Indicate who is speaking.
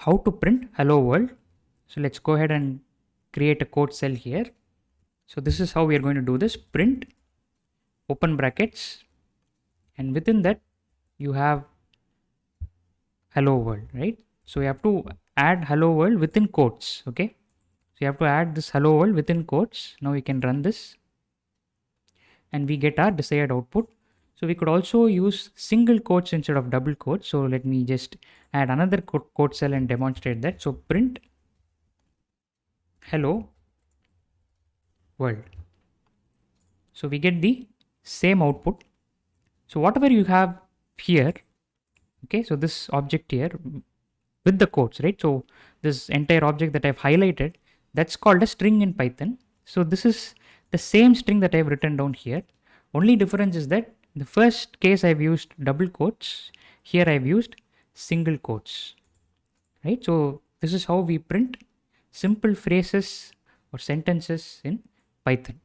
Speaker 1: how to print hello world. So let's go ahead and create a code cell here. So this is how we are going to do this. Print open brackets, and within that you have hello world, right? So you have to add hello world within quotes. Okay, so you have to add this hello world within quotes. Now we can run this and we get our desired output. So we could also use single quotes instead of double quotes. So let me just add another quote cell and demonstrate that. So print hello world. So we get the same output. So whatever you have here, okay, so this object here with the quotes, right? So this entire object that I've highlighted, that's called a string in Python. So this is the same string that I've written down here. Only difference is that in the first case I've used double quotes, here I've used single quotes, right? So this is how we print simple phrases or sentences in Python.